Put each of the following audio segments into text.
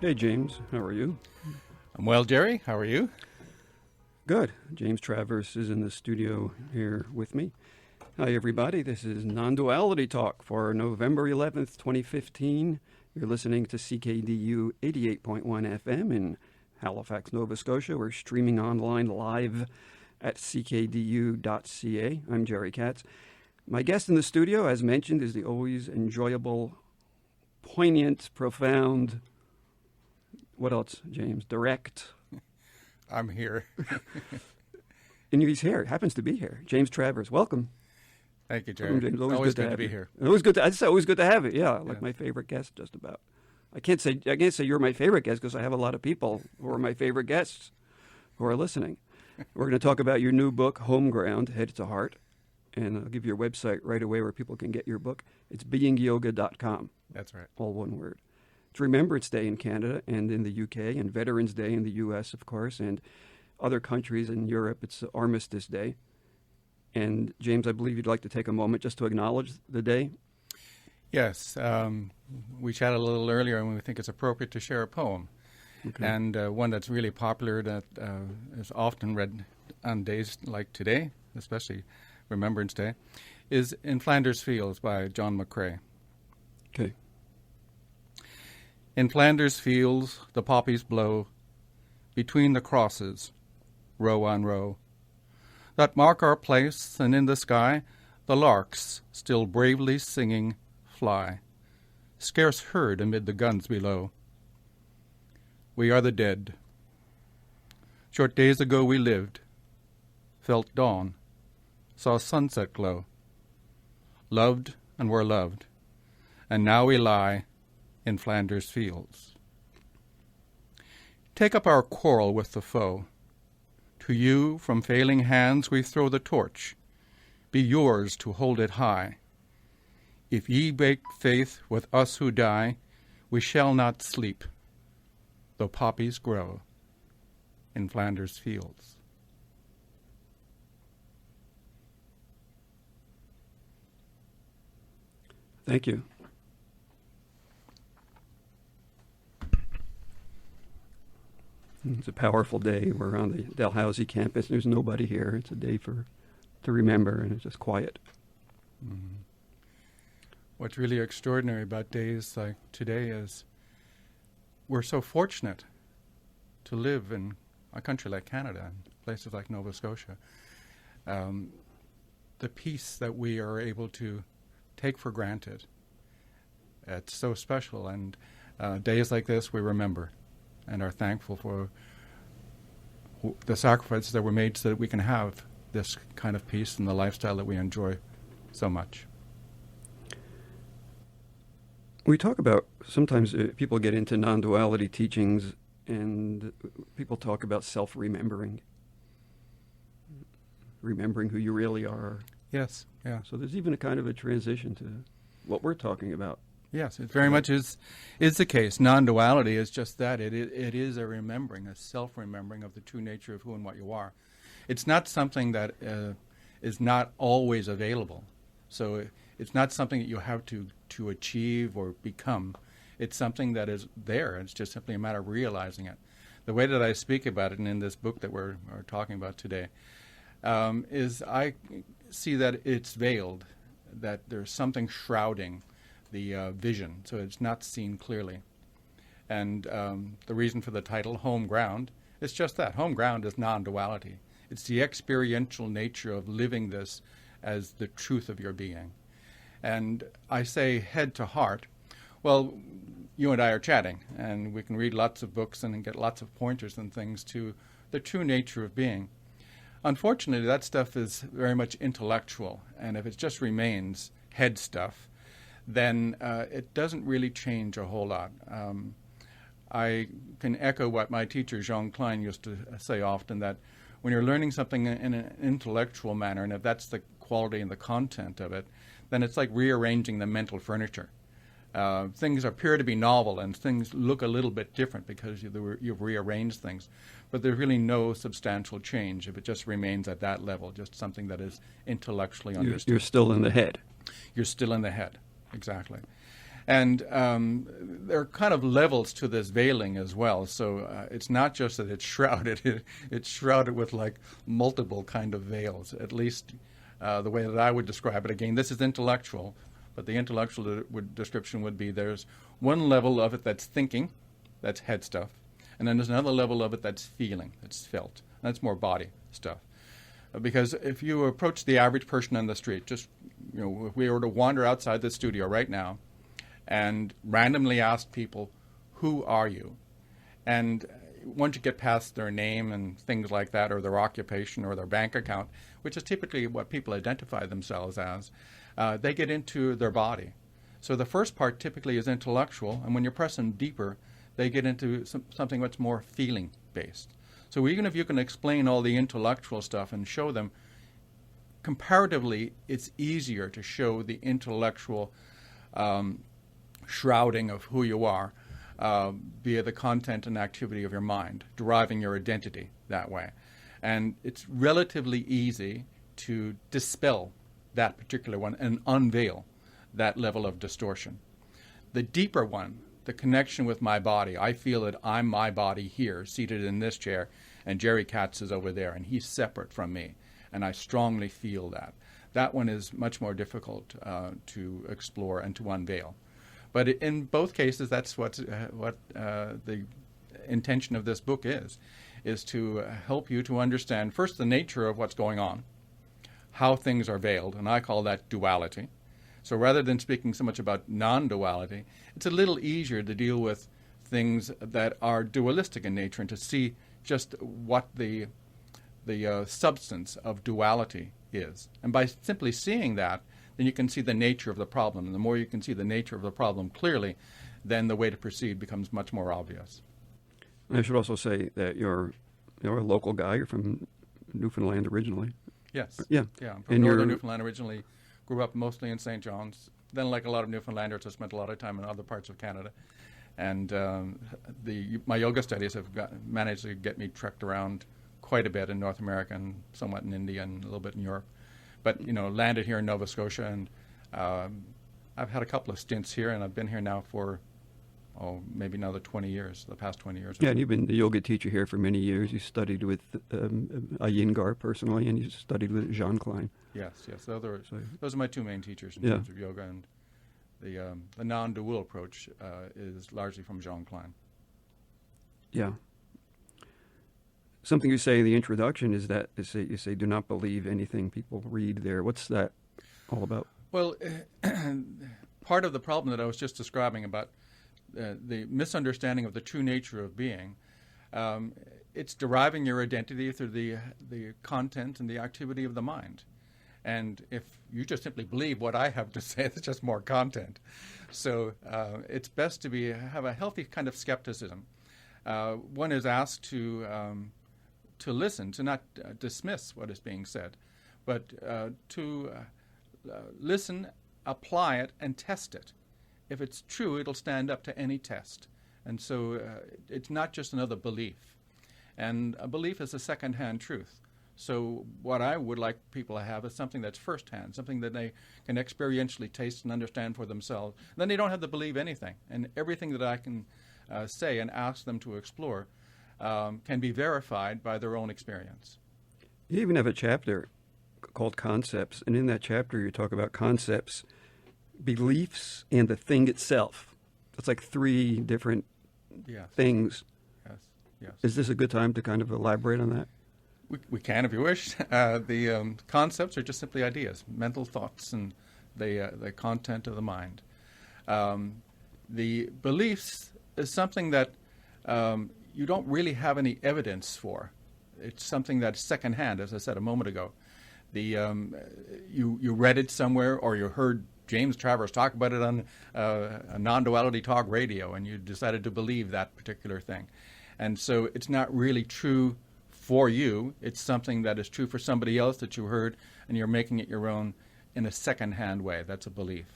Hey, James. How are you? I'm well, Jerry. How are you? Good. James Travers is in the studio here with me. Hi, everybody. This is Non-Duality Talk for November 11th, 2015. You're listening to CKDU 88.1 FM in Halifax, Nova Scotia. We're streaming online live at ckdu.ca. I'm Jerry Katz. My guest in the studio, as mentioned, is the always enjoyable, poignant, profound, what else, James? Direct. I'm here. And he's here. Happens to be here. James Travers. Welcome. Thank you, Jerry. Welcome, James. Always good to have be you. here. Always good to. I just say always good to have it. Yeah, like Yeah. my favorite guest, just about. I can't say you're my favorite guest because I have a lot of people who are my favorite guests who are listening. We're going to talk about your new book, Homeground, Head to Heart, and I'll give you your website right away where people can get your book. It's beingyoga.com. That's right. All one word. It's Remembrance Day in Canada and in the UK, and Veterans Day in the US, of course, and other countries in Europe. It's Armistice Day. And James, I believe you'd like to take a moment just to acknowledge the day. Yes. We chatted a little earlier, and we think it's appropriate to share a poem. Okay. And one that's really popular that is often read on days like today, especially Remembrance Day, is In Flanders Fields by John McCrae. Okay. In Flanders fields the poppies blow, between the crosses, row on row, that mark our place, and in the sky the larks, still bravely singing, fly, scarce heard amid the guns below. We are the dead. Short days ago we lived, felt dawn, saw sunset glow, loved and were loved, and now we lie in Flanders fields. Take up our quarrel with the foe. To you from failing hands we throw the torch. Be yours to hold it high. If ye break faith with us who die, we shall not sleep, though poppies grow in Flanders fields. Thank you. It's a powerful day. We're on the Dalhousie campus. There's nobody here. It's a day to remember, and it's just quiet. Mm-hmm. What's really extraordinary about days like today is we're so fortunate to live in a country like Canada and places like Nova Scotia. The peace that we are able to take for granted, it's so special. And days like this we remember and are thankful for the sacrifices that were made so that we can have this kind of peace and the lifestyle that we enjoy so much. We talk about, sometimes people get into non-duality teachings and people talk about self-remembering, remembering who you really are. Yes, yeah. So there's even a kind of a transition to what we're talking about. Yes, it very much is the case. Non-duality is just that. It is a remembering, a self-remembering of the true nature of who and what you are. It's not something that is not always available. So it's not something that you have to achieve or become. It's something that is there. It's just simply a matter of realizing it. The way that I speak about it, and in this book that we're talking about today, is I see that it's veiled, that there's something shrouding the vision, so it's not seen clearly. And the reason for the title, Homeground, is just that. Homeground is non-duality. It's the experiential nature of living this as the truth of your being. And I say head to heart. Well, you and I are chatting, and we can read lots of books and get lots of pointers and things to the true nature of being. Unfortunately, that stuff is very much intellectual, and if it just remains head stuff, then it doesn't really change a whole lot. I can echo what my teacher, Jean Klein, used to say often, that when you're learning something in an intellectual manner, and if that's the quality and the content of it, then it's like rearranging the mental furniture. Things appear to be novel, and things look a little bit different because you've rearranged things. But there's really no substantial change if it just remains at that level, just something that is intellectually understood. You're still in the head. You're still in the head, exactly. And there are kind of levels to this veiling as well. So it's not just that it's shrouded. It's shrouded with like multiple kind of veils, at least the way that I would describe it. Again, this is intellectual, but the intellectual description would be there's one level of it that's thinking, that's head stuff. And then there's another level of it that's feeling, that's felt. That's more body stuff. Because if you approach the average person on the street, just, if we were to wander outside the studio right now, and randomly ask people, who are you? And once you get past their name and things like that, or their occupation or their bank account, which is typically what people identify themselves as, they get into their body. So the first part typically is intellectual, and when you press them deeper, they get into something that's more feeling-based. So even if you can explain all the intellectual stuff and show them, comparatively, it's easier to show the intellectual shrouding of who you are via the content and activity of your mind, deriving your identity that way. And it's relatively easy to dispel that particular one and unveil that level of distortion. The deeper one, the connection with my body, I feel that I'm my body here, seated in this chair, and Jerry Katz is over there, and he's separate from me, and I strongly feel that. That one is much more difficult to explore and to unveil. But in both cases, that's what the intention of this book is to help you to understand, first, the nature of what's going on, how things are veiled, and I call that duality. So rather than speaking so much about non-duality, it's a little easier to deal with things that are dualistic in nature and to see just what the substance of duality is. And by simply seeing that, then you can see the nature of the problem. And the more you can see the nature of the problem clearly, then the way to proceed becomes much more obvious. I should also say that you're a local guy. You're from Newfoundland originally. Yes. Yeah. Yeah, I'm from northern Newfoundland originally. Grew up mostly in St. John's. Then, like a lot of Newfoundlanders, I spent a lot of time in other parts of Canada. And my yoga studies have managed to get me trekked around quite a bit in North America and somewhat in India and a little bit in Europe. But, landed here in Nova Scotia, and I've had a couple of stints here, and I've been here now for, maybe another 20 years, the past 20 years. Yeah, and you've been the yoga teacher here for many years. You studied with Iyengar personally, and you studied with Jean Klein. Yes. Those are my two main teachers in terms of yoga, and the non-dual approach is largely from Jean Klein. Yeah. Something you say in the introduction is that you say do not believe anything people read there. What's that all about? Well, part of the problem that I was just describing about the misunderstanding of the true nature of being, it's deriving your identity through the content and the activity of the mind. And if you just simply believe what I have to say, it's just more content. So it's best to have a healthy kind of skepticism. One is asked to listen, to not dismiss what is being said, but to listen, apply it, and test it. If it's true, it'll stand up to any test. And so it's not just another belief. And a belief is a second-hand truth. So what I would like people to have is something that's first-hand, something that they can experientially taste and understand for themselves. Then they don't have to believe anything. And everything that I can say and ask them to explore can be verified by their own experience. You even have a chapter called Concepts, and in that chapter you talk about concepts, beliefs, and the thing itself. It's like three different things. Yes. Is this a good time to kind of elaborate on that? We can if you wish. The concepts are just simply ideas, mental thoughts, and the content of the mind. The beliefs is something that you don't really have any evidence for. It's something that's secondhand, as I said a moment ago. You read it somewhere, or you heard James Travers talk about it on a non-duality talk radio, and you decided to believe that particular thing. And so it's not really true for you. It's something that is true for somebody else that you heard, and you're making it your own in a second-hand way. That's a belief.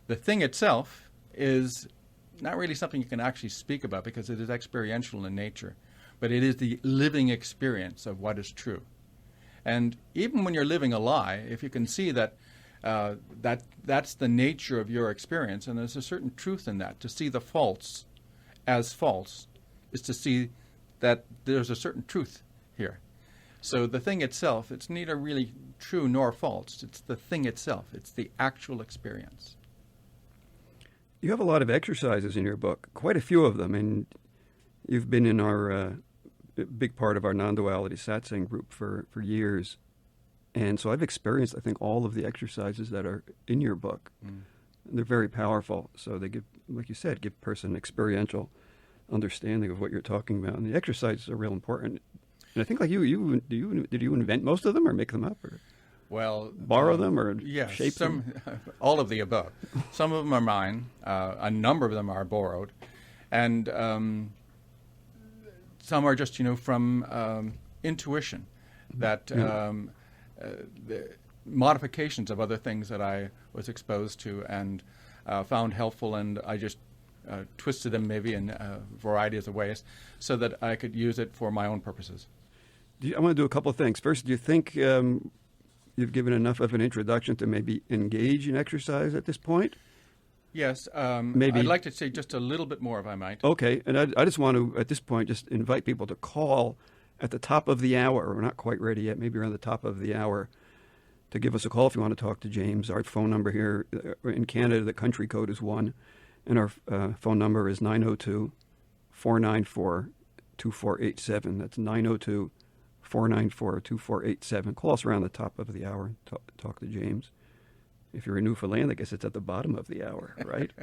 The thing itself is not really something you can actually speak about because it is experiential in nature, but it is the living experience of what is true. And even when you're living a lie, if you can see that That's the nature of your experience, and there's a certain truth in that. To see the false as false is to see that there's a certain truth here. So the thing itself, it's neither really true nor false. It's the thing itself. It's the actual experience. You have a lot of exercises in your book, quite a few of them, and you've been in our big part of our non-duality Satsang group for years. And so I've experienced, I think, all of the exercises that are in your book. They're very powerful. So they give, like you said, give a person experiential understanding of what you're talking about. And the exercises are real important. And I think, like did you invent most of them or make them up or borrow them or shape them? All of the above. Some of them are mine. A number of them are borrowed. And some are just, from intuition that the modifications of other things that I was exposed to and found helpful, and I just twisted them maybe in varieties of ways so that I could use it for my own purposes. I want to do a couple of things. First, do you think you've given enough of an introduction to maybe engage in exercise at this point? Yes. Maybe. I'd like to say just a little bit more, if I might. Okay. And I just want to, at this point, just invite people to call at the top of the hour. We're not quite ready yet. Maybe around the top of the hour to give us a call if you want to talk to James. Our phone number here in Canada, the country code is 1. And our phone number is 902-494-2487. That's 902-494-2487. Call us around the top of the hour and talk to James. If you're in Newfoundland, I guess it's at the bottom of the hour, right?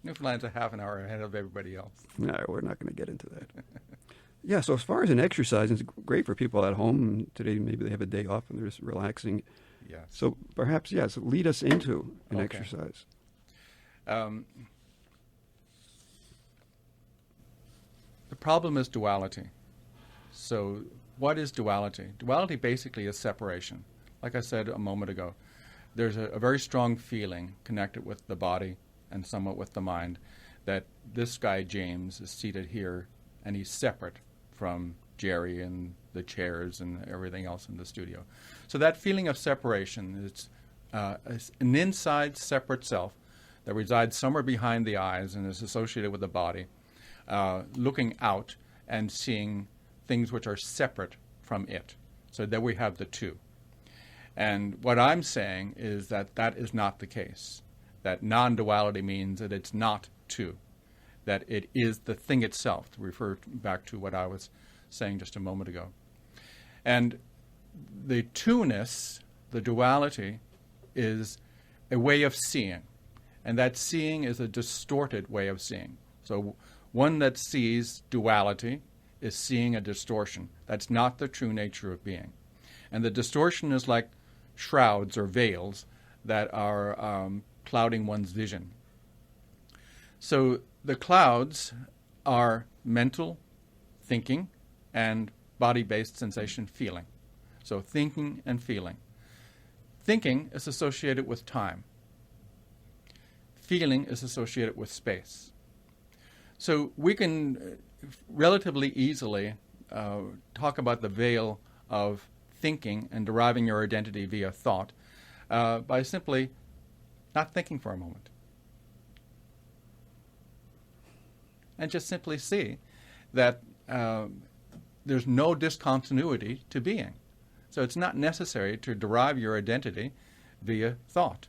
Newfoundland's a half an hour ahead of everybody else. No, we're not going to get into that. Yeah, so as far as an exercise, it's great for people at home. Today, maybe they have a day off and they're just relaxing. Yes. So perhaps, so lead us into an exercise. The problem is duality. So what is duality? Duality basically is separation. Like I said a moment ago, there's a very strong feeling connected with the body and somewhat with the mind that this guy, James, is seated here and he's separate from Jerry and the chairs and everything else in the studio. So that feeling of separation is an inside separate self that resides somewhere behind the eyes and is associated with the body, looking out and seeing things which are separate from it. So there we have the two. And what I'm saying is that that is not the case. That non-duality means that it's not two, that it is the thing itself, to refer back to what I was saying just a moment ago. And the two-ness, the duality, is a way of seeing. And that seeing is a distorted way of seeing. So one that sees duality is seeing a distortion. That's not the true nature of being. And the distortion is like shrouds or veils that are clouding one's vision. So the clouds are mental, thinking, and body-based sensation, feeling. So thinking and feeling. Thinking is associated with time. Feeling is associated with space. So we can relatively easily talk about the veil of thinking and deriving your identity via thought by simply not thinking for a moment. And just simply see that there's no discontinuity to being. So it's not necessary to derive your identity via thought.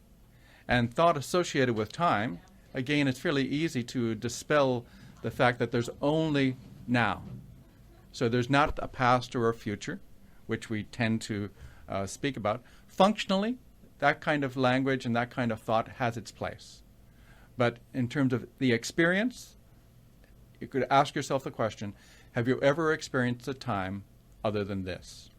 And thought associated with time, again, it's fairly easy to dispel the fact that there's only now. So there's not a past or a future, which we tend to speak about. Functionally, that kind of language and that kind of thought has its place. But in terms of the experience, you could ask yourself the question, have you ever experienced a time other than this?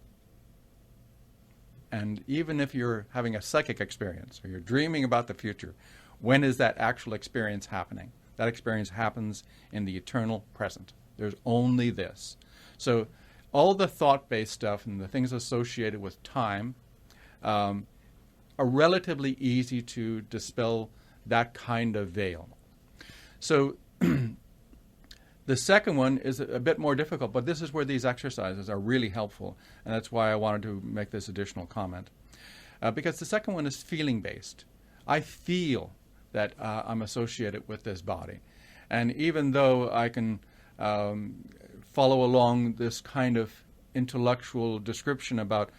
And even if you're having a psychic experience or you're dreaming about the future, when is that actual experience happening? That experience happens in the eternal present. There's only this. So all the thought-based stuff and the things associated with time are relatively easy to dispel that kind of veil. So the second one is a bit more difficult, but this is where these exercises are really helpful, and that's why I wanted to make this additional comment. because the second one is feeling-based. I feel that I'm associated with this body. And even though I can follow along this kind of intellectual description about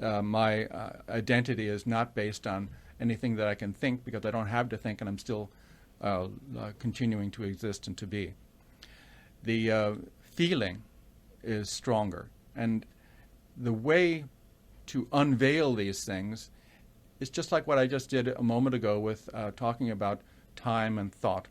my identity is not based on anything that I can think, because I don't have to think and I'm still continuing to exist and to be. The feeling is stronger. And the way to unveil these things is just like what I just did a moment ago with talking about time and thought.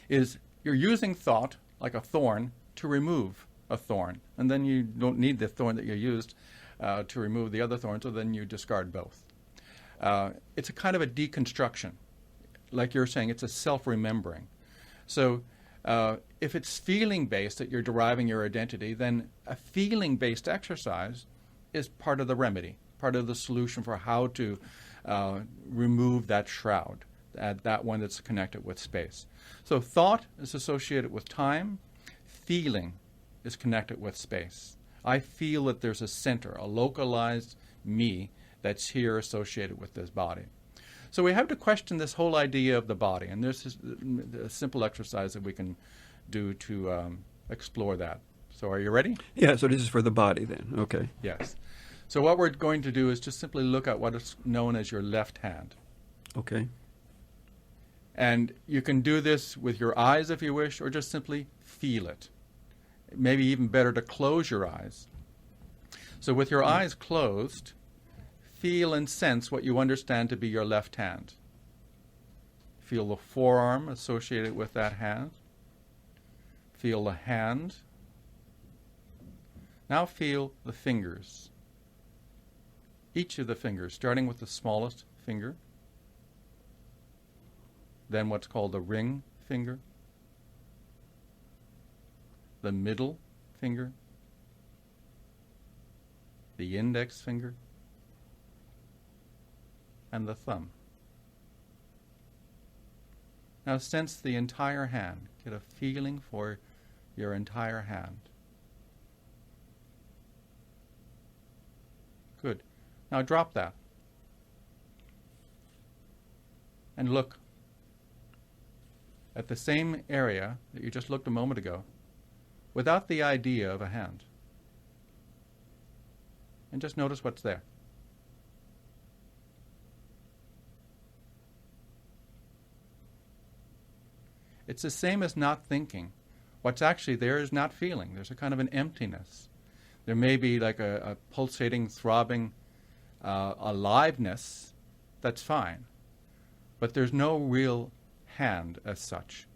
Is you're using thought like a thorn to remove a thorn, and then you don't need the thorn that you used to remove the other thorn, so then you discard both. It's a kind of a deconstruction. Like you're saying, it's a self-remembering. So if it's feeling-based that you're deriving your identity, then a feeling-based exercise is part of the remedy, part of the solution for how to remove that shroud, that one that's connected with space. So thought is associated with time. Feeling is connected with space. I feel that there's a center, a localized me that's here associated with this body. So we have to question this whole idea of the body, and this is a simple exercise that we can do to explore that. So are you ready? Yeah, so this is for the body then. Okay. Yes. So what we're going to do is just simply look at what is known as your left hand. Okay. And you can do this with your eyes if you wish, or just simply feel it. Maybe even better to close your eyes. So with your eyes closed, feel and sense what you understand to be your left hand. Feel the forearm associated with that hand. Feel the hand. Now feel the fingers. Each of the fingers, starting with the smallest finger, then what's called the ring finger, the middle finger, the index finger, and the thumb. Now sense the entire hand. Get a feeling for your entire hand. Good. Now drop that. And look at the same area that you just looked a moment ago, without the idea of a hand. And just notice what's there. It's the same as not thinking. What's actually there is not feeling. There's a kind of an emptiness. There may be like a pulsating, throbbing aliveness. That's fine. But there's no real hand as such.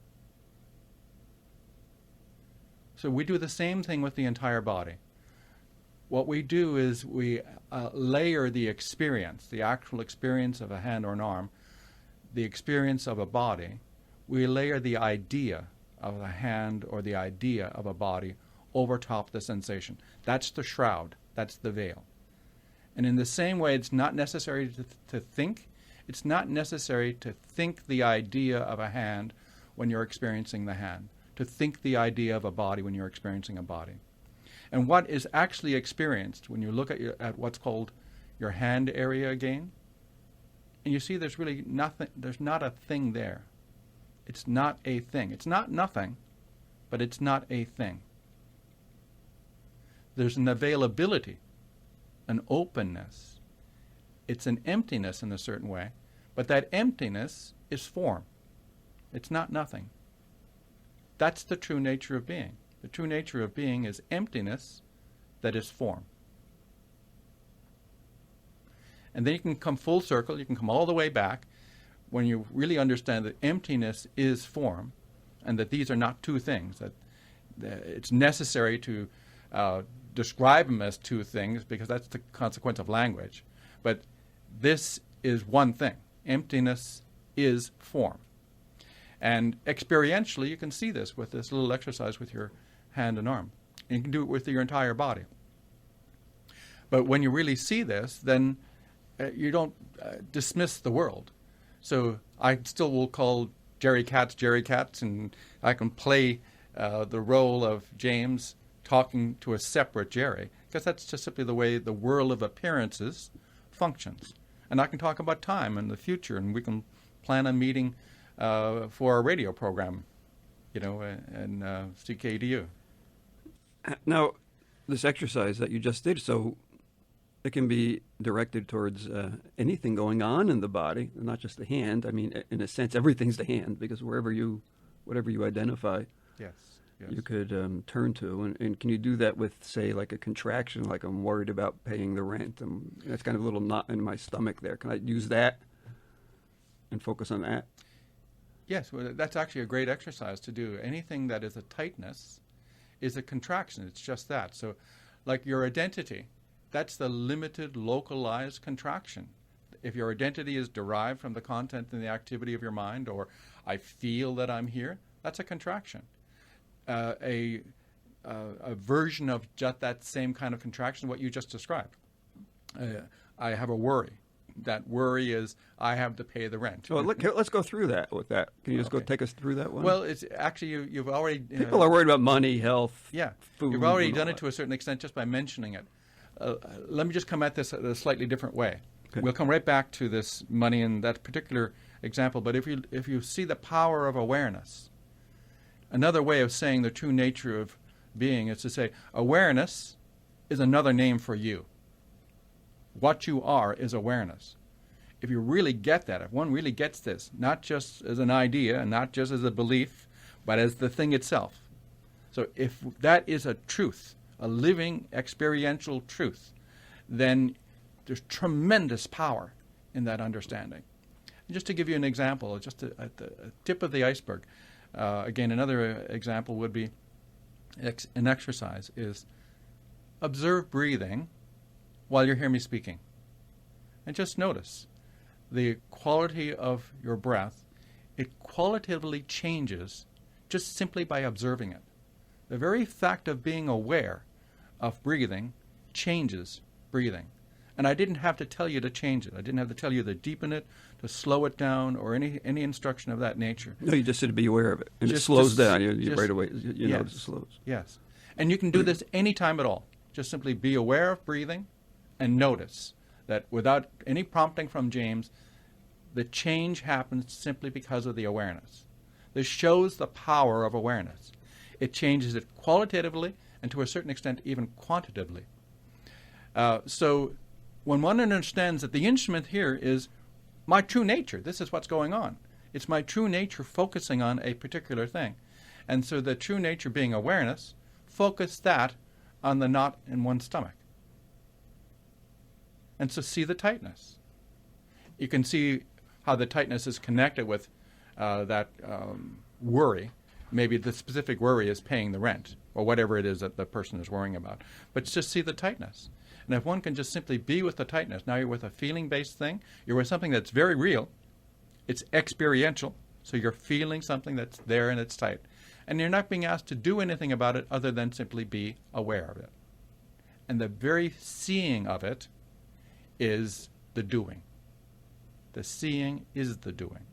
So we do the same thing with the entire body. What we do is we layer the experience, the actual experience of a hand or an arm, the experience of a body. We layer the idea of a hand or the idea of a body over top the sensation. That's the shroud. That's the veil. And in the same way, it's not necessary to think. It's not necessary to think the idea of a hand when you're experiencing the hand, to think the idea of a body when you're experiencing a body. And what is actually experienced when you look at what's called your hand area again, and you see there's really nothing, there's not a thing there. It's not a thing. It's not nothing, but it's not a thing. There's an availability, an openness. It's an emptiness in a certain way, but that emptiness is form. It's not nothing. That's the true nature of being. The true nature of being is emptiness that is form. And then you can come full circle, you can come all the way back when you really understand that emptiness is form and that these are not two things, that it's necessary to describe them as two things because that's the consequence of language. But this is one thing. Emptiness is form. And experientially, you can see this with this little exercise with your hand and arm. And you can do it with your entire body. But when you really see this, then you don't dismiss the world. So I still will call Jerry Katz, and I can play the role of James talking to a separate Jerry, because that's just simply the way the world of appearances functions. And I can talk about time and the future, and we can plan a meeting for a radio program, in CKDU. Now, this exercise that you just did, so it can be directed towards anything going on in the body, not just the hand. I mean, in a sense, everything's the hand, because whatever you identify, Yes. you could turn to. And can you do that with, say, like a contraction, like I'm worried about paying the rent? That's kind of a little knot in my stomach there. Can I use that and focus on that? Yes, well, that's actually a great exercise to do. Anything that is a tightness is a contraction. It's just that. So, like your identity, that's the limited, localized contraction. If your identity is derived from the content and the activity of your mind, or I feel that I'm here, that's a contraction. A version of just that same kind of contraction, what you just described. I have a worry. That worry is I have to pay the rent. Well, let's go through that with that. Can you just go Okay. take us through that one? Well, it's actually you've already people are worried about money, health, yeah. food. You've already and all done it that. to a certain extent just by mentioning it. Let me just come at this a slightly different way. Okay. We'll come right back to this money and that particular example. But if you see the power of awareness, another way of saying the true nature of being is to say awareness is another name for you. What you are is awareness. If you really get that, if one really gets this, not just as an idea and not just as a belief, but as the thing itself. So if that is a truth, a living experiential truth, then there's tremendous power in that understanding. And just to give you an example, just at the tip of the iceberg, again, another example would be an exercise is observe breathing while you hear me speaking. And just notice the quality of your breath. It qualitatively changes just simply by observing it. The very fact of being aware of breathing changes breathing. And I didn't have to tell you to change it. I didn't have to tell you to deepen it, to slow it down, or any instruction of that nature. No, you just said to be aware of it. And it Just- slows just- down. You just- right away, you yes. notice it slows. Yes. And you can do this any time at all. Just simply be aware of breathing and notice that without any prompting from James, the change happens simply because of the awareness. This shows the power of awareness. It changes it qualitatively and to a certain extent even quantitatively. So when one understands that the instrument here is my true nature, this is what's going on. It's my true nature focusing on a particular thing. And so the true nature being awareness, focus that on the knot in one's stomach. And so see the tightness. You can see how the tightness is connected with that worry. Maybe the specific worry is paying the rent or whatever it is that the person is worrying about. But just see the tightness. And if one can just simply be with the tightness, now you're with a feeling-based thing, you're with something that's very real, it's experiential, so you're feeling something that's there and it's tight. And you're not being asked to do anything about it other than simply be aware of it. And the very seeing of it is the doing. The seeing is the doing.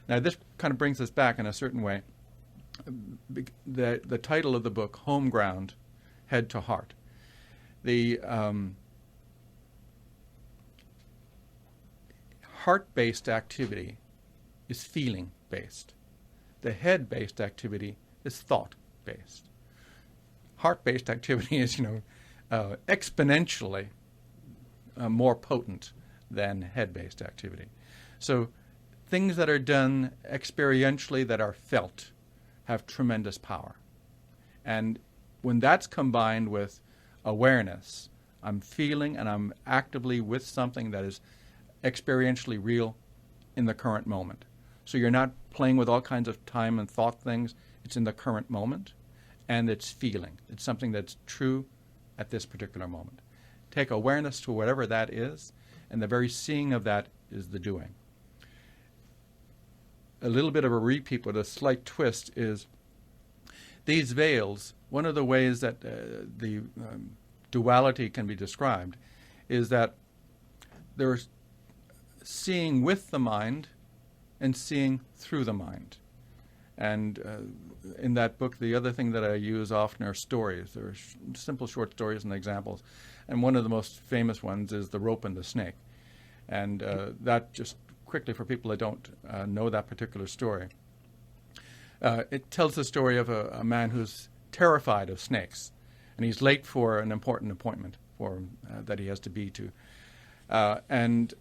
Now this kind of brings us back in a certain way. The title of the book, Homeground, Head to Heart. The heart-based activity is feeling-based. The head-based activity is thought-based. Heart-based activity is, exponentially more potent than head-based activity. So things that are done experientially that are felt have tremendous power. And when that's combined with awareness, I'm feeling and I'm actively with something that is experientially real in the current moment. So you're not playing with all kinds of time and thought things. It's in the current moment, and it's feeling. It's something that's true at this particular moment. Take awareness to whatever that is, and the very seeing of that is the doing. A little bit of a repeat with a slight twist is these veils, one of the ways that the duality can be described is that there's seeing with the mind and seeing through the mind. And in that book, the other thing that I use often are stories. There are simple short stories and examples. And one of the most famous ones is the rope and the snake. And that, just quickly for people that don't know that particular story, it tells the story of a man who's terrified of snakes, and he's late for an important appointment that he has to be to. And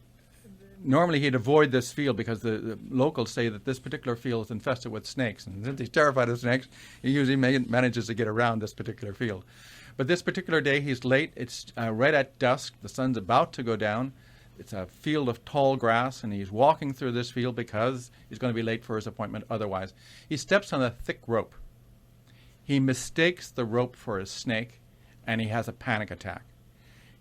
normally he'd avoid this field because the locals say that this particular field is infested with snakes. And since he's terrified of snakes, he usually manages to get around this particular field. But this particular day, he's late. It's right at dusk. The sun's about to go down. It's a field of tall grass, and he's walking through this field because he's going to be late for his appointment otherwise. He steps on a thick rope. He mistakes the rope for a snake, and he has a panic attack.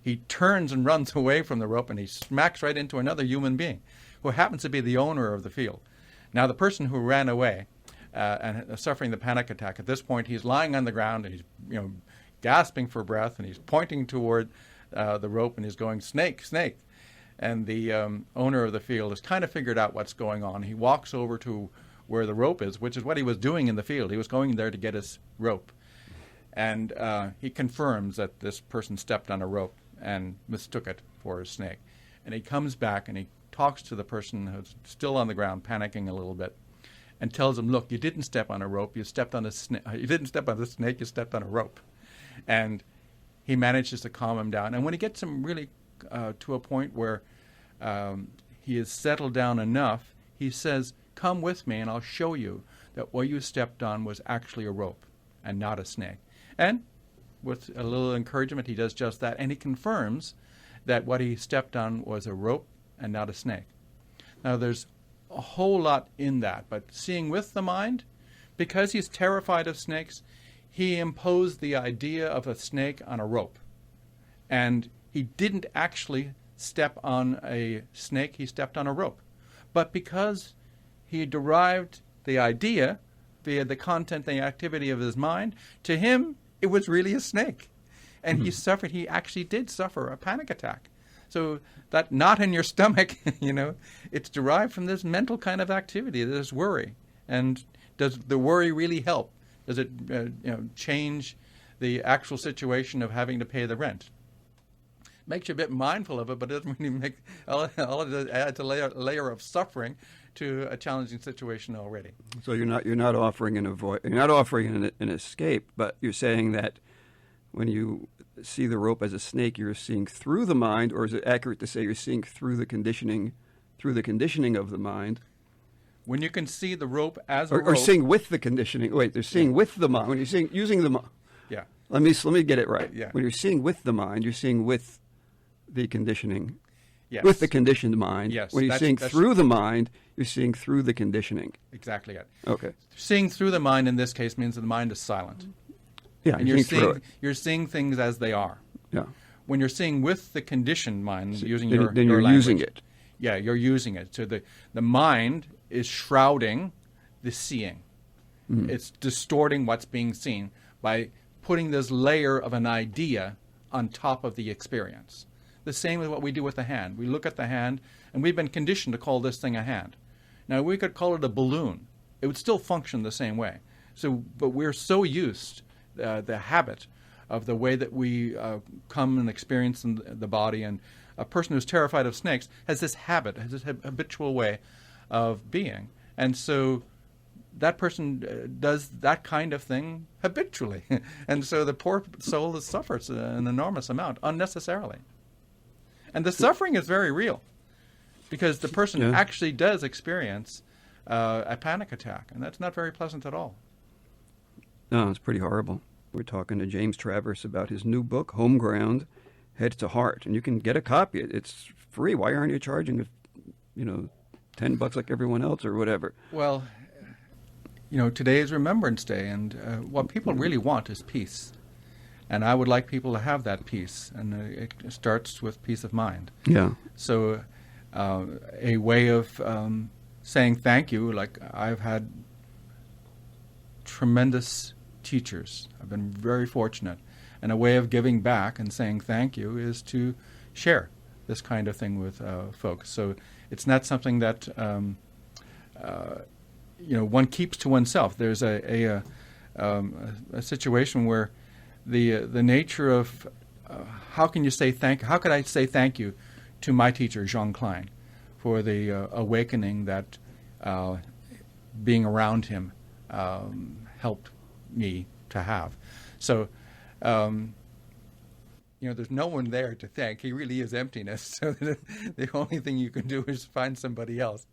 He turns and runs away from the rope, and he smacks right into another human being who happens to be the owner of the field. Now, the person who ran away and suffering the panic attack, at this point, he's lying on the ground, and he's gasping for breath, and he's pointing toward the rope, and he's going, "Snake, snake." And the owner of the field has kind of figured out what's going on. He walks over to where the rope is, which is what he was doing in the field. He was going there to get his rope. And he confirms that this person stepped on a rope and mistook it for a snake. And he comes back and he talks to the person who's still on the ground, panicking a little bit, and tells him, "Look, you didn't step on a rope. You stepped on a snake. You didn't step on the snake. You stepped on a rope." And he manages to calm him down. And when he gets him really to a point where he is settled down enough, he says, "Come with me and I'll show you that what you stepped on was actually a rope and not a snake." And with a little encouragement, he does just that. And he confirms that what he stepped on was a rope and not a snake. Now, there's a whole lot in that. But seeing with the mind, because he's terrified of snakes, he imposed the idea of a snake on a rope. And he didn't actually step on a snake, he stepped on a rope. But because he derived the idea via the content, the activity of his mind, to him, it was really a snake. And he actually did suffer a panic attack. So that knot in your stomach, it's derived from this mental kind of activity, this worry. And does the worry really help? Does it change the actual situation of having to pay the rent? Makes you a bit mindful of it, but it doesn't really make all it does adds a layer of suffering to a challenging situation already. So you're not offering an escape, but you're saying that when you see the rope as a snake, you're seeing through the mind, or is it accurate to say you're seeing through the conditioning of the mind? When you can see the rope as a rope, or seeing with the conditioning. Wait, they're seeing with the mind. When you're seeing using the mind. Yeah. Let me get it right. Yeah. When you're seeing with the mind, you're seeing with the conditioning. Yes. With the conditioned mind. Yes. When you're seeing through the mind, you're seeing through the conditioning. Exactly it. Okay. Seeing through the mind in this case means that the mind is silent. Yeah. And you're seeing things as they are. Yeah. When you're seeing with the conditioned mind, using then your you're language, using it. Yeah, you're using it. So the mind is shrouding the seeing. It's distorting what's being seen by putting this layer of an idea on top of the experience. The same as what we do with the hand. We look at the hand, and we've been conditioned to call this thing a hand. Now, we could call it a balloon. It would still function the same way. But we're so used, the habit of the way that we come and experience in the body, and a person who's terrified of snakes has this habit, has this habitual way of being. And so that person does that kind of thing habitually. And so the poor soul suffers an enormous amount unnecessarily. And the suffering is very real because the person actually does experience a panic attack, and that's not very pleasant at all. No, it's pretty horrible. We're talking to James Travers about his new book, Homeground, Head to Heart, and you can get a copy. It's free. Why aren't you charging, $10 like everyone else or whatever? Well, today is Remembrance Day, and what people really want is peace. And I would like people to have that peace, and it starts with peace of mind. Yeah. So a way of saying thank you, like I've had tremendous teachers. I've been very fortunate. And a way of giving back and saying thank you is to share this kind of thing with folks. So it's not something that one keeps to oneself. There's a situation where the nature of how can you say thank? How could I say thank you to my teacher Jean Klein for the awakening that being around him helped me to have? So, there's no one there to thank. He really is emptiness. So the only thing you can do is find somebody else.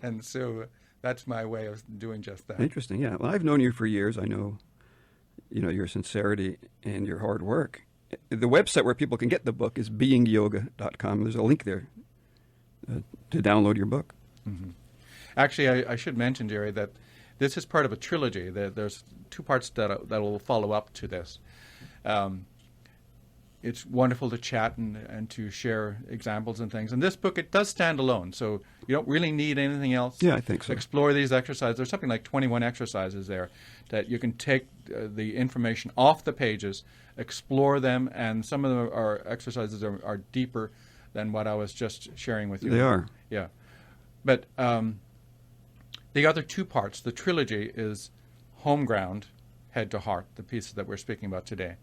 And so that's my way of doing just that. Interesting, yeah. Well, I've known you for years. I know, your sincerity and your hard work. The website where people can get the book is beingyoga.com. There's a link there to download your book. Mm-hmm. Actually, I should mention, Jerry, that this is part of a trilogy. There's 2 parts that will follow up to this. It's wonderful to chat and to share examples and things. And this book, it does stand alone, so you don't really need anything else. Yeah, I think so. Explore these exercises. There's something like 21 exercises there that you can take the information off the pages, explore them, and some of them are exercises are deeper than what I was just sharing with you. They are. Yeah. But the other 2 parts, the trilogy, is Homeground, Head to Heart, the pieces that we're speaking about today.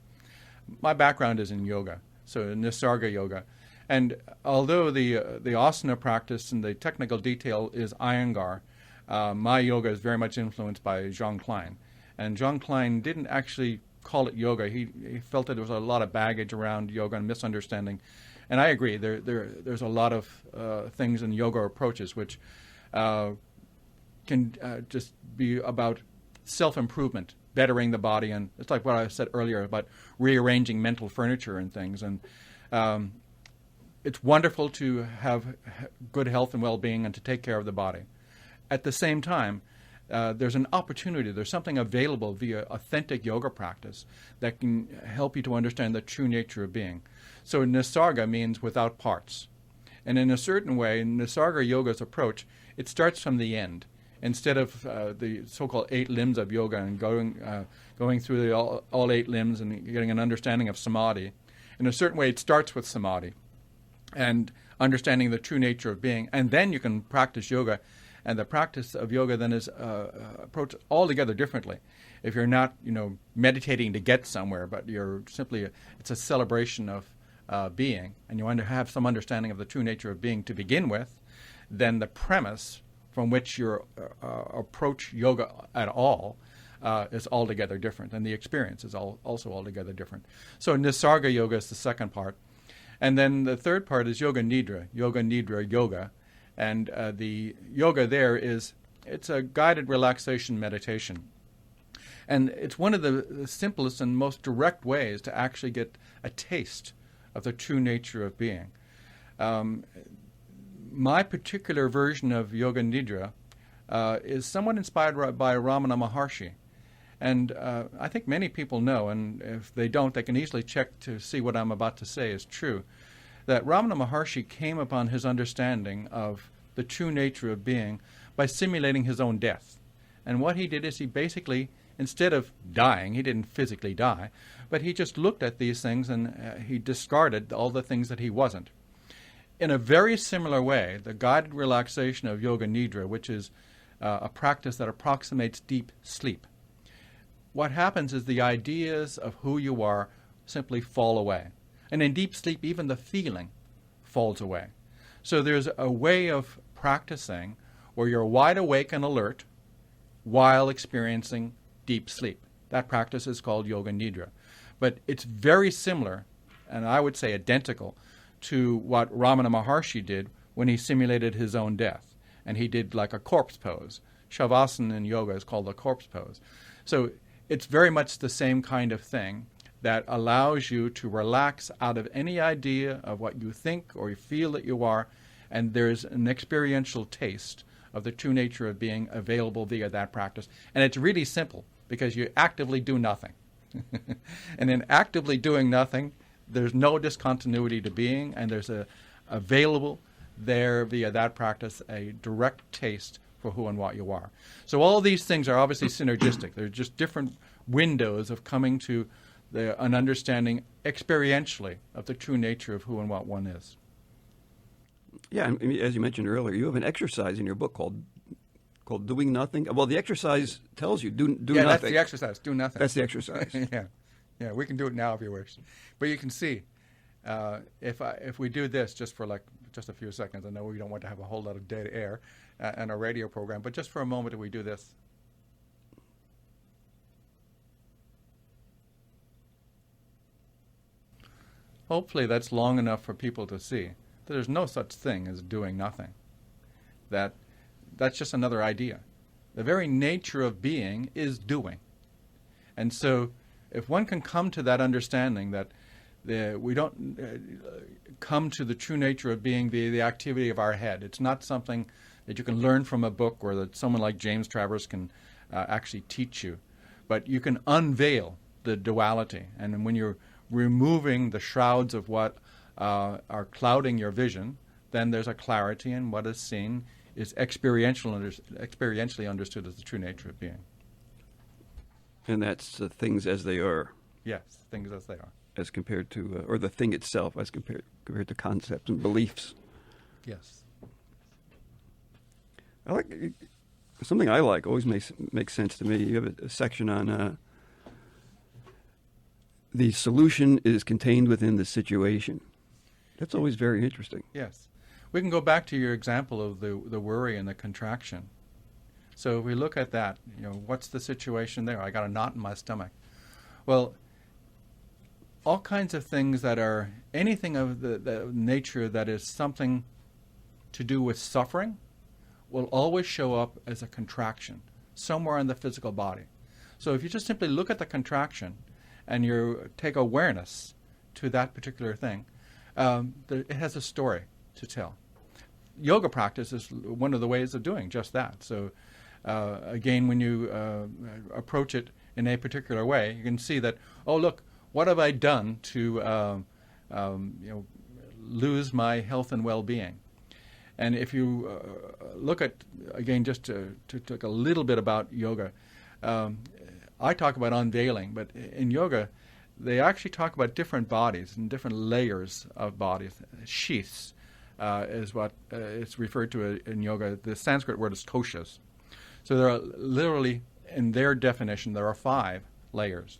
My background is in yoga, so Nisarga yoga. And although the asana practice and the technical detail is Iyengar, my yoga is very much influenced by Jean Klein. And Jean Klein didn't actually call it yoga. He felt that there was a lot of baggage around yoga and misunderstanding. And I agree. There's a lot of things in yoga approaches which can just be about self-improvement, bettering the body, and it's like what I said earlier about rearranging mental furniture and things. And it's wonderful to have good health and well-being and to take care of the body. At the same time, there's an opportunity, there's something available via authentic yoga practice that can help you to understand the true nature of being. So Nisarga means without parts. And in a certain way, Nisarga yoga's approach, it starts from the end. Instead of the so-called 8 limbs of yoga and going through all 8 limbs and getting an understanding of samadhi, in a certain way it starts with samadhi and understanding the true nature of being. And then you can practice yoga. And the practice of yoga then is approached altogether differently. If you're not, meditating to get somewhere, but you're simply, it's a celebration of being, and you want to have some understanding of the true nature of being to begin with, then the premise from which you approach yoga at all is altogether different, and the experience is also altogether different. So Nisarga yoga is the second part. And then the third part is Yoga Nidra yoga. And the yoga there it's a guided relaxation meditation. And it's one of the simplest and most direct ways to actually get a taste of the true nature of being. My particular version of Yoga Nidra is somewhat inspired by Ramana Maharshi. And I think many people know, and if they don't, they can easily check to see what I'm about to say is true, that Ramana Maharshi came upon his understanding of the true nature of being by simulating his own death. And what he did is he basically, instead of dying, he didn't physically die, but he just looked at these things and he discarded all the things that he wasn't. In a very similar way, the guided relaxation of Yoga Nidra, which is a practice that approximates deep sleep, what happens is the ideas of who you are simply fall away. And in deep sleep, even the feeling falls away. So there's a way of practicing where you're wide awake and alert while experiencing deep sleep. That practice is called Yoga Nidra. But it's very similar, and I would say identical, to what Ramana Maharshi did when he simulated his own death. And he did like a corpse pose. Shavasana in yoga is called the corpse pose. So it's very much the same kind of thing that allows you to relax out of any idea of what you think or you feel that you are, and there's an experiential taste of the true nature of being available via that practice. And it's really simple because you actively do nothing. And in actively doing nothing, there's no discontinuity to being, and there's available there via that practice a direct taste for who and what you are. So all these things are obviously synergistic. They're just different windows of coming to an understanding experientially of the true nature of who and what one is. Yeah, and as you mentioned earlier, you have an exercise in your book called Doing Nothing. Well, the exercise tells you do nothing. Yeah, that's the exercise. Do nothing. That's the exercise. Yeah, we can do it now if you wish. But you can see If we do this just for just a few seconds, I know we don't want to have a whole lot of dead air and a radio program, but just for a moment, if we do this. Hopefully that's long enough for people to see that there's no such thing as doing nothing. That's just another idea. The very nature of being is doing. And so if one can come to that understanding that we don't come to the true nature of being the activity of our head. It's not something that you can learn from a book or that someone like James Travers can actually teach you. But you can unveil the duality. And when you're removing the shrouds of what are clouding your vision, then there's a clarity, and what is seen is experientially understood as the true nature of being. And that's things as they are. Yes, things as they are. As compared to, or the thing itself as compared to concepts and beliefs. Yes. Something I like, always makes sense to me. You have a section on the solution is contained within the situation. That's always very interesting. Yes. We can go back to your example of the worry and the contraction. So if we look at that, what's the situation there? I got a knot in my stomach. Well, all kinds of things that are anything of the nature that is something to do with suffering will always show up as a contraction somewhere in the physical body. So if you just simply look at the contraction and you take awareness to that particular thing, it has a story to tell. Yoga practice is one of the ways of doing just that. So again, when you approach it in a particular way, you can see that, oh, look, what have I done to lose my health and well-being? And if you look at, again, just to talk a little bit about yoga, I talk about unveiling, but in yoga, they actually talk about different bodies and different layers of bodies. Sheaths is what it's referred to in yoga. The Sanskrit word is koshas. So there are literally, in their definition, there are 5 layers.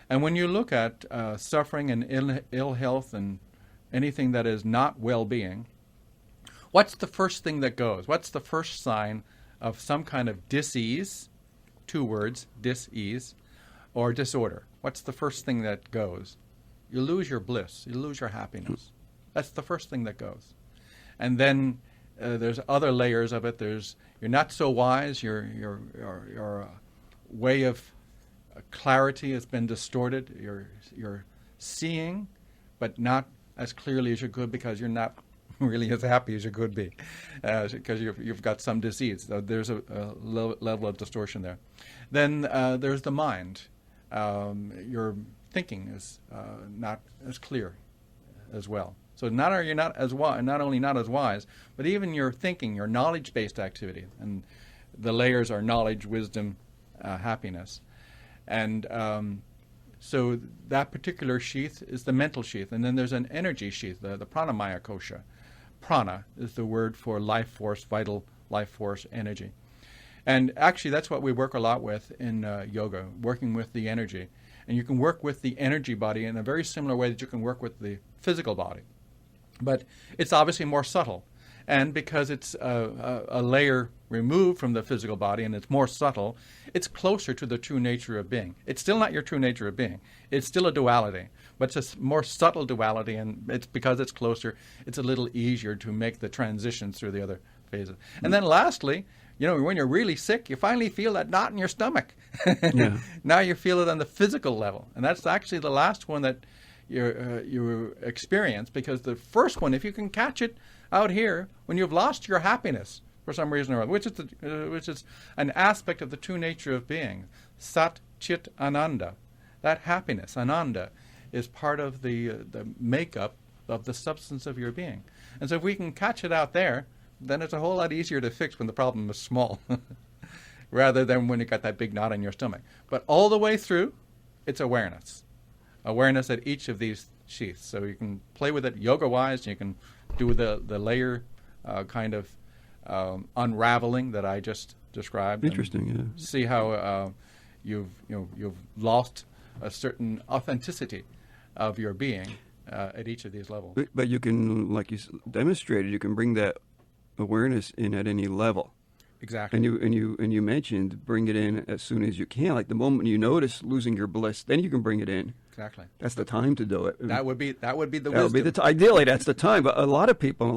And when you look at suffering and ill health and anything that is not well-being, what's the first thing that goes? What's the first sign of some kind of dis-ease? 2 words, dis-ease, or disorder. What's the first thing that goes? You lose your bliss. You lose your happiness. That's the first thing that goes. And then there's other layers of it. You're not so wise. Your way of clarity has been distorted. You're seeing, but not as clearly as you could because you're not really as happy as you could be, because you've got some disease. There's a level of distortion there. Then there's the mind. Your thinking is not as clear as well. So not only not as wise, but even your thinking, your knowledge-based activity, and the layers are knowledge, wisdom, happiness. And so that particular sheath is the mental sheath. And then there's an energy sheath, the pranamaya kosha. Prana is the word for life force, vital life force, energy. And actually that's what we work a lot with in yoga, working with the energy. And you can work with the energy body in a very similar way that you can work with the physical body. But it's obviously more subtle. And because it's a layer removed from the physical body and it's more subtle, it's closer to the true nature of being. It's still not your true nature of being. It's still a duality, but it's a more subtle duality, and it's because it's closer, it's a little easier to make the transitions through the other phases. And then lastly, when you're really sick, you finally feel that knot in your stomach. Yeah. Now you feel it on the physical level. And that's actually the last one that you experience, because the first one, if you can catch it out here, when you've lost your happiness for some reason or other, which is an aspect of the true nature of being, Sat Chit Ananda, that happiness, Ananda, is part of the makeup of the substance of your being. And so if we can catch it out there, then it's a whole lot easier to fix when the problem is small, rather than when you got that big knot in your stomach. But all the way through, it's awareness. Awareness at each of these sheaths. So you can play with it yoga-wise. You can do the layer kind of unraveling that I just described. Interesting, yeah. See how you've lost a certain authenticity of your being at each of these levels. But you can, like you demonstrated, you can bring that awareness in at any level. Exactly. And you mentioned bring it in as soon as you can. Like the moment you notice losing your bliss, then you can bring it in. Exactly. That's the time to do it. That would be the That wisdom. would be ideally that's the time. But a lot of people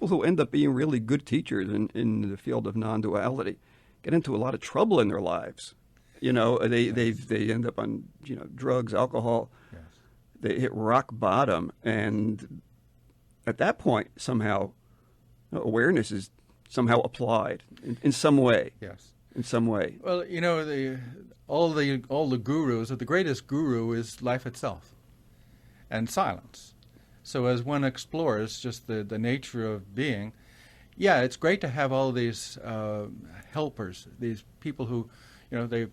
who end up being really good teachers in the field of non-duality get into a lot of trouble in their lives. You know, they end up on drugs, alcohol. Yes. They hit rock bottom, and at that point, somehow awareness is somehow applied in some way. Yes. In some way. Well, all the gurus, the greatest guru is life itself, and silence. So as one explores just the nature of being, yeah, it's great to have all these helpers, these people who, they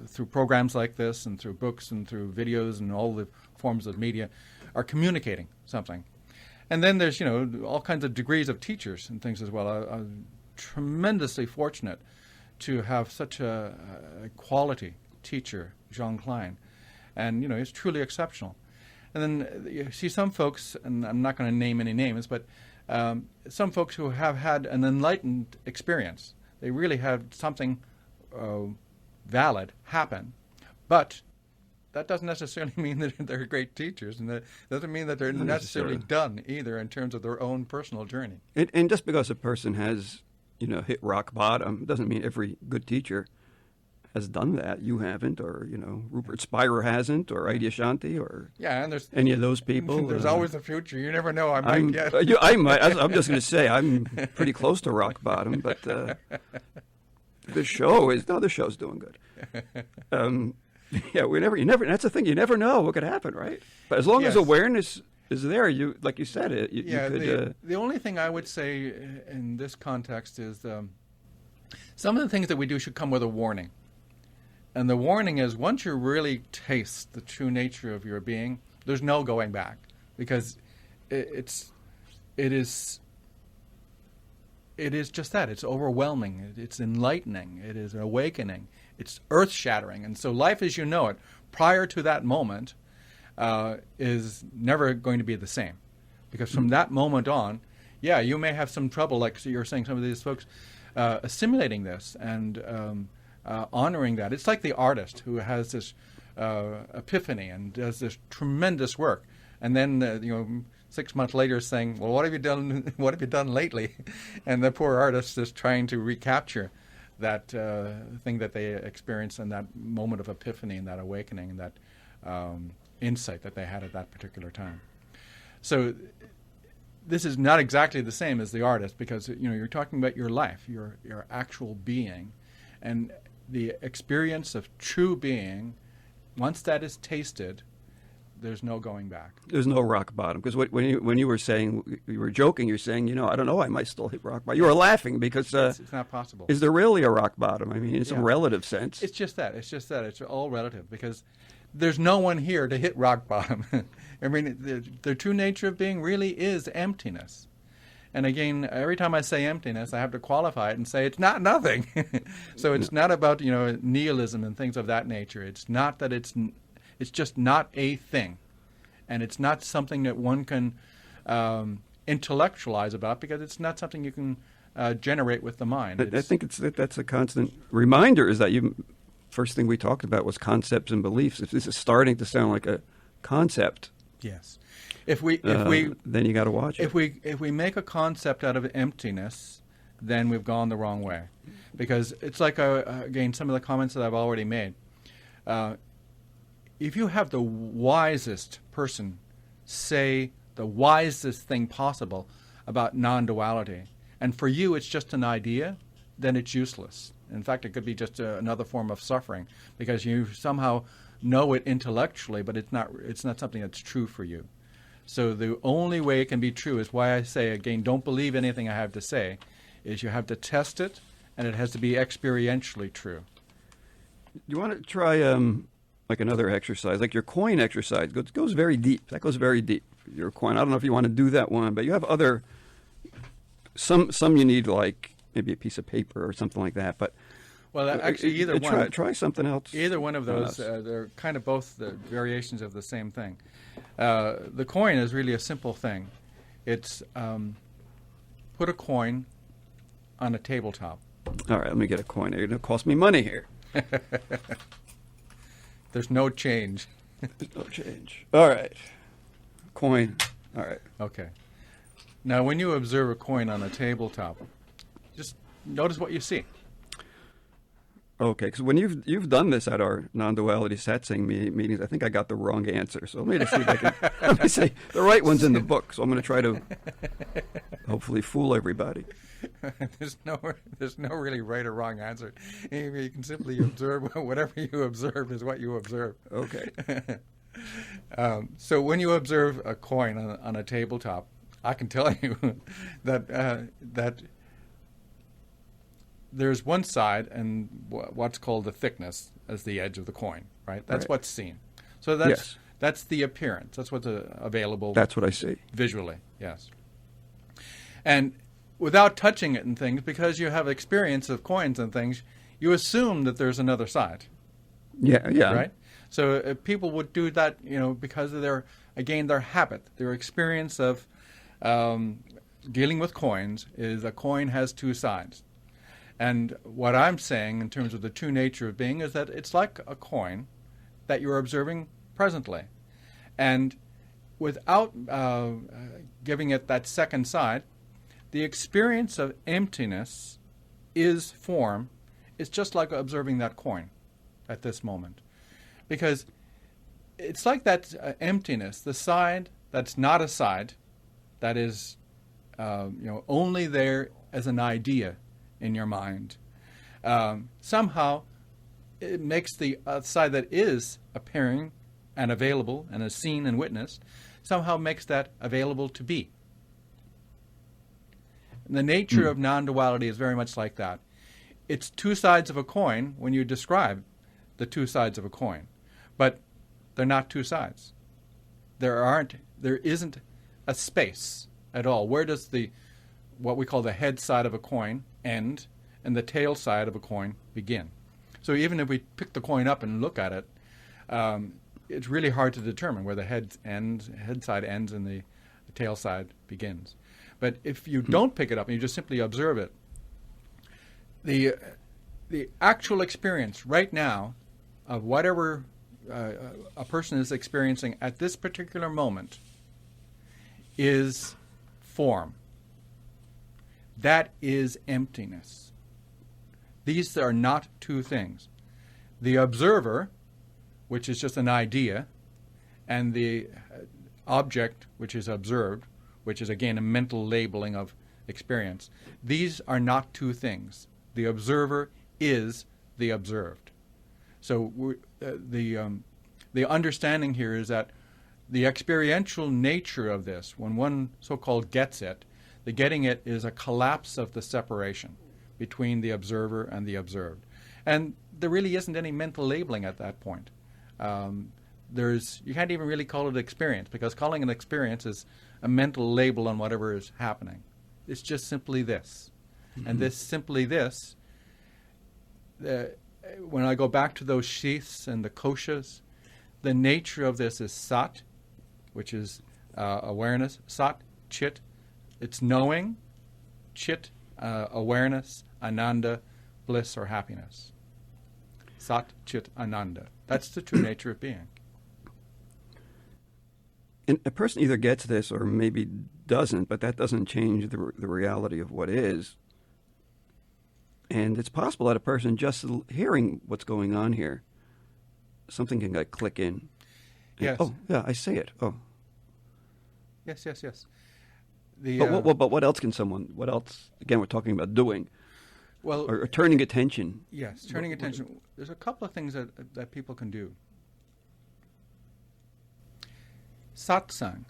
through programs like this and through books and through videos and all the forms of media, are communicating something. And then there's, all kinds of degrees of teachers and things as well. I'm tremendously fortunate to have such a quality teacher, Jean Klein. And, he's truly exceptional. And then you see some folks, and I'm not going to name any names, but some folks who have had an enlightened experience. They really had something valid happen. But that doesn't necessarily mean that they're great teachers, and that doesn't mean that they're Not necessarily done either in terms of their own personal journey. And just because a person has, hit rock bottom doesn't mean every good teacher has done that. You haven't, or, Rupert Spira hasn't, or Adyashanti, or And there's any of those people. There's always a future. You never know. I might get. I might. I'm just going to say I'm pretty close to rock bottom, but the show's doing good. Yeah, you never. That's the thing. You never know what could happen, right? But as long as awareness is there, like you said, you could. The only thing I would say in this context is some of the things that we do should come with a warning, and the warning is once you really taste the true nature of your being, there's no going back, because it is just that. It's overwhelming. It's enlightening. It is awakening. It's earth-shattering. And so life as you know it, prior to that moment, is never going to be the same. Because from that moment on, you may have some trouble, like you're saying, some of these folks, assimilating this and honoring that. It's like the artist who has this epiphany and does this tremendous work. And then, 6 months later saying, well, what have you done? What have you done lately? And the poor artist is trying to recapture that thing that they experienced in that moment of epiphany and that awakening and that insight that they had at that particular time. So this is not exactly the same as the artist, because you're talking about your life, your actual being, and the experience of true being. Once that is tasted, there's no going back. There's no rock bottom. Because when you were saying, you were joking, you're saying, I don't know, I might still hit rock bottom. You were laughing because... it's not possible. Is there really a rock bottom? I mean, in some relative sense. It's just that. It's all relative, because there's no one here to hit rock bottom. I mean, the true nature of being really is emptiness. And again, every time I say emptiness, I have to qualify it and say it's not nothing. So it's not about, nihilism and things of that nature. It's not that it's just not a thing. And it's not something that one can intellectualize about, because it's not something you can generate with the mind. I think that's a constant reminder, is that first thing we talked about was concepts and beliefs. If this is starting to sound like a concept, yes. If we then you got to watch it. If we make a concept out of emptiness, then we've gone the wrong way, because it's like again some of the comments that I've already made. If you have the wisest person say the wisest thing possible about non-duality, and for you it's just an idea, then it's useless. In fact, it could be just another form of suffering, because you somehow know it intellectually, but it's not something that's true for you. So the only way it can be true is why I say, again, don't believe anything I have to say, is you have to test it, and it has to be experientially true. You want to try like another exercise, like your koan exercise. It goes very deep. That goes very deep. Your koan. I don't know if you want to do that one, but you have other, some you need like maybe a piece of paper or something like that. But Well, actually, either one. Try something else. Either one of those, they're kind of both the variations of the same thing. The coin is really a simple thing. It's put a coin on a tabletop. All right, let me get a coin. It's going to cost me money here. There's no change. There's no change. All right. Coin. All right. Okay. Now, when you observe a coin on a tabletop, just notice what you see. Okay, because when you've done this at our non-duality satsang meetings, I think I got the wrong answer. So let me just see if I can. Let me say the right one's in the book. So I'm going to try to hopefully fool everybody. There's no really right or wrong answer. You can simply observe whatever you observe is what you observe. Okay. So when you observe a coin on a tabletop, I can tell you that there's one side and what's called the thickness as the edge of the coin, right? That's right. What's seen. So that's the appearance. That's what's available. That's what I see. Visually, yes. And without touching it and things, because you have experience of coins and things, you assume that there's another side. Yeah. Right? So people would do that, because of their habit, their experience of dealing with coins is a coin has two sides. And what I'm saying in terms of the true nature of being is that it's like a coin that you're observing presently. And without giving it that second side, the experience of emptiness is form. It's just like observing that coin at this moment. Because it's like that emptiness, the side that's not a side, that is only there as an idea in your mind. Somehow it makes the side that is appearing and available and is seen and witnessed, somehow makes that available to be. And the nature of non-duality is very much like that. It's two sides of a coin when you describe the two sides of a coin, but they're not two sides. There isn't a space at all. Where does what we call the head side of a coin end and the tail side of a coin begin? So even if we pick the coin up and look at it, it's really hard to determine where the head side ends and the tail side begins. But if you don't pick it up and you just simply observe it, the actual experience right now of whatever a person is experiencing at this particular moment is form. That is emptiness. These are not two things. The observer, which is just an idea, and the object, which is observed, which is again a mental labeling of experience, these are not two things. The observer is the observed. So the understanding here is that the experiential nature of this, when one so-called gets it, the getting it is a collapse of the separation between the observer and the observed. And there really isn't any mental labeling at that point. You can't even really call it experience, because calling it experience is a mental label on whatever is happening. It's just simply this. Mm-hmm. And this simply this, when I go back to those sheaths and the koshas, the nature of this is sat, which is awareness. Sat, chit, it's knowing. Chit, awareness. Ananda, bliss or happiness. Sat, chit, ananda. That's the true nature of being. And a person either gets this or maybe doesn't, but that doesn't change the reality of what is. And it's possible that a person just hearing what's going on here, something can click in. Yes. Oh, yeah, I see it. Oh. Yes. But what else can someone, again, we're talking about doing. Well, or turning attention. Yes, turning attention. There's a couple of things that people can do. Satsang.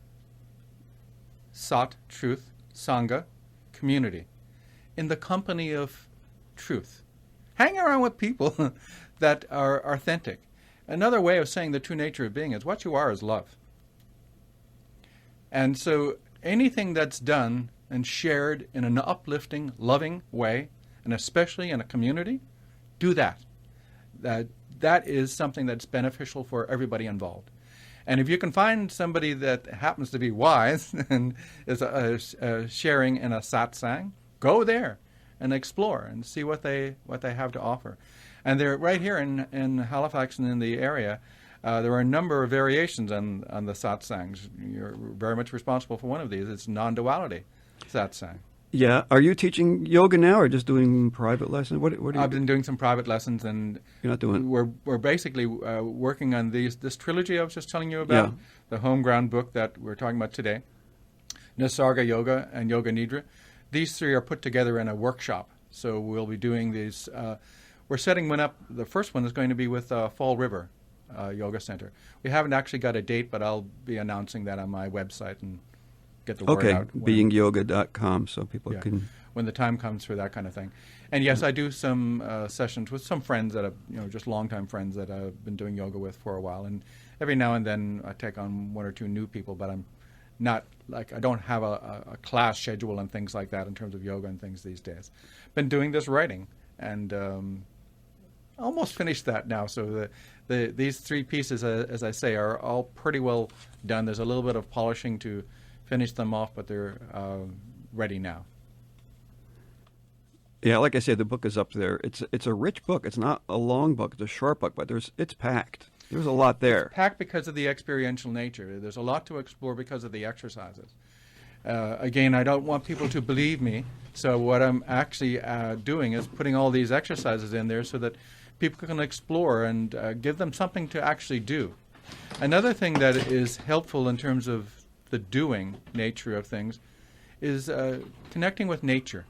Sat, truth. Sangha, community. In the company of truth. Hang around with people that are authentic. Another way of saying the true nature of being is what you are is love. And so anything that's done and shared in an uplifting, loving way, and especially in a community, do that. That is something that's beneficial for everybody involved. And if you can find somebody that happens to be wise and is sharing in a satsang, go there and explore and see what they have to offer. And they're right here in Halifax and in the area. There are a number of variations on the satsangs. You're very much responsible for one of these. It's non-duality satsang. Yeah. Are you teaching yoga now or just doing private lessons? What are you I've been doing some private lessons, and You're not doing... we're basically working on this trilogy I was just telling you about, the Homeground book that we're talking about today, Nisarga Yoga and Yoga Nidra. These three are put together in a workshop. So we'll be doing these. We're setting one up. The first one is going to be with Fall River Yoga Center. We haven't actually got a date, but I'll be announcing that on my website and get the word out. beingyoga.com so people can... When the time comes for that kind of thing. And yes, I do some sessions with some friends that have, just longtime friends that I've been doing yoga with for a while. And every now and then I take on one or two new people, but I'm not like, I don't have a class schedule and things like that in terms of yoga and things these days. Been doing this writing and almost finished that now. So these three pieces, as I say, are all pretty well done. There's a little bit of polishing to finish them off, but they're ready now. Yeah, like I said, the book is up there. It's a rich book. It's not a long book. It's a short book, but it's packed. There's a lot there. It's packed because of the experiential nature. There's a lot to explore because of the exercises. Again, I don't want people to believe me, so what I'm actually doing is putting all these exercises in there so that people can explore and give them something to actually do. Another thing that is helpful in terms of the doing nature of things is connecting with nature.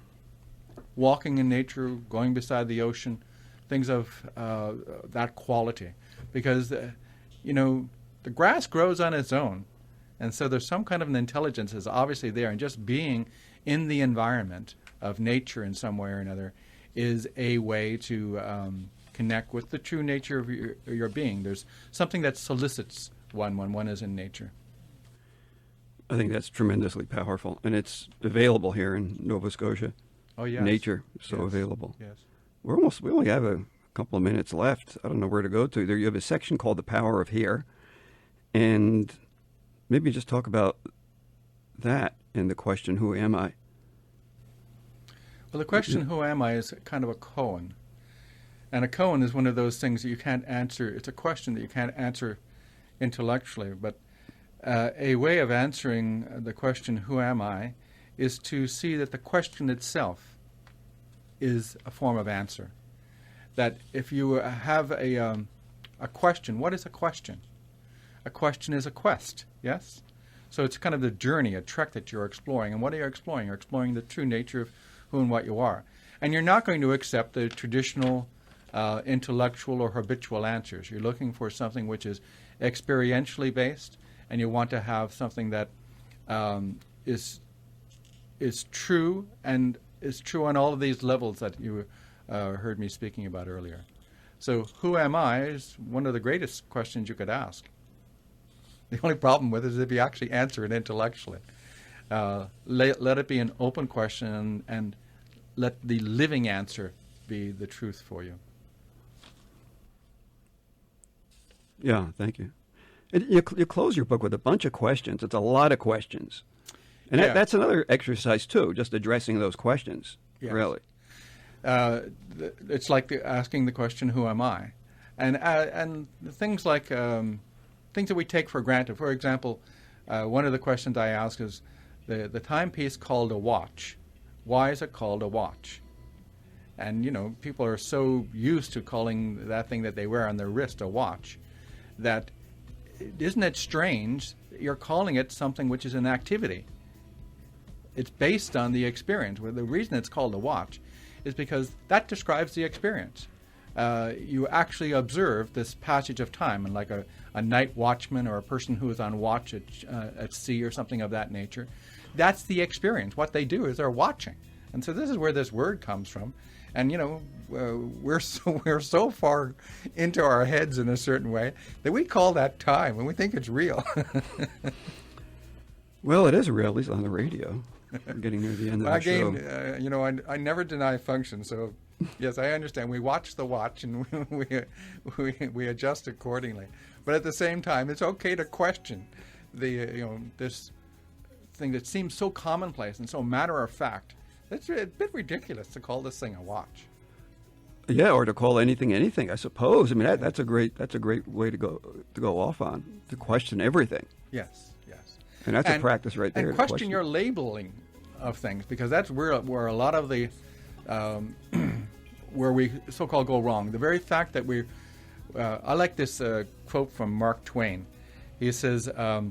Walking in nature, going beside the ocean, things of that quality. Because, the grass grows on its own. And so there's some kind of an intelligence that's obviously there. And just being in the environment of nature in some way or another is a way to connect with the true nature of your being. There's something that solicits one when one is in nature. I think that's tremendously powerful. And it's available here in Nova Scotia. Oh, yes. Nature is so available. Yes. We only have a couple of minutes left. I don't know where to go to. There you have a section called The Power of Here. And maybe just talk about that and the question, who am I? Well, the question, who am I, is kind of a koan. And a koan is one of those things that you can't answer. It's a question that you can't answer intellectually. But a way of answering the question, who am I, is to see that the question itself is a form of answer. That if you have a question, what is a question? A question is a quest, yes? So it's kind of the journey, a trek that you're exploring. And what are you exploring? You're exploring the true nature of who and what you are. And you're not going to accept the traditional intellectual or habitual answers. You're looking for something which is experientially based, and you want to have something that is true and is true on all of these levels that you heard me speaking about earlier. So who am I is one of the greatest questions you could ask. The only problem with it is if you actually answer it intellectually. Let it be an open question and let the living answer be the truth for you. Yeah, thank you. You close your book with a bunch of questions. It's a lot of questions. And that's another exercise, too, just addressing those questions, really. It's like asking the question, who am I? And things like things that we take for granted. For example, one of the questions I ask is the timepiece called a watch. Why is it called a watch? And, people are so used to calling that thing that they wear on their wrist a watch that isn't it strange that you're calling it something which is an activity? It's based on the experience. Well, the reason it's called a watch is because that describes the experience. You actually observe this passage of time, and like a night watchman or a person who is on watch at sea or something of that nature, that's the experience. What they do is they're watching. And so this is where this word comes from. And, we're so far into our heads in a certain way that we call that time and we think it's real. Well, it is real, at least on the radio. We're getting near the end of Well, the show. again, I never deny function. So, yes, I understand. We watch the watch and we adjust accordingly. But at the same time, it's okay to question this thing that seems so commonplace and so matter of fact. It's a bit ridiculous to call this thing a watch. Yeah, or to call anything, I suppose. I mean, that's a great way to go off on, to question everything. Yes. And that's a practice right there. And question your labeling of things, because that's where a lot of the where we so-called go wrong. The very fact that I like this quote from Mark Twain. He says, "I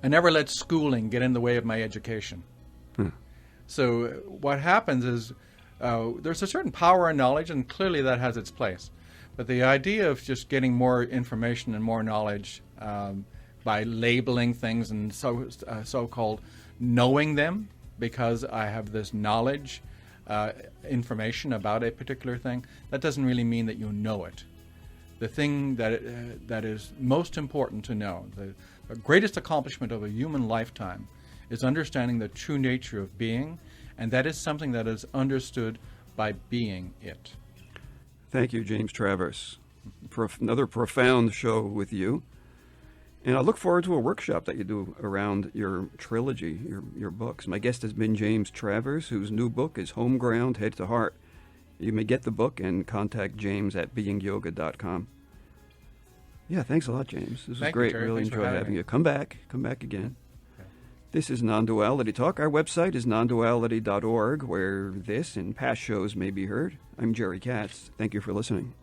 never let schooling get in the way of my education." So what happens is there's a certain power in knowledge, and clearly that has its place. But the idea of just getting more information and more knowledge by labeling things and so-called knowing them, because I have this knowledge, information about a particular thing, that doesn't really mean that you know it. The thing that is most important to know, the greatest accomplishment of a human lifetime, is understanding the true nature of being, and that is something that is understood by being it. Thank you, James Travers, for another profound show with you. And I look forward to a workshop that you do around your trilogy, your books. My guest has been James Travers, whose new book is Homeground, Head to Heart. You may get the book and contact James at beingyoga.com. Yeah, thanks a lot, James. This was great. Terry. Really Thanks enjoyed having you. Come back again. Okay. This is Non-Duality Talk. Our website is nonduality.org, where this and past shows may be heard. I'm Jerry Katz. Thank you for listening.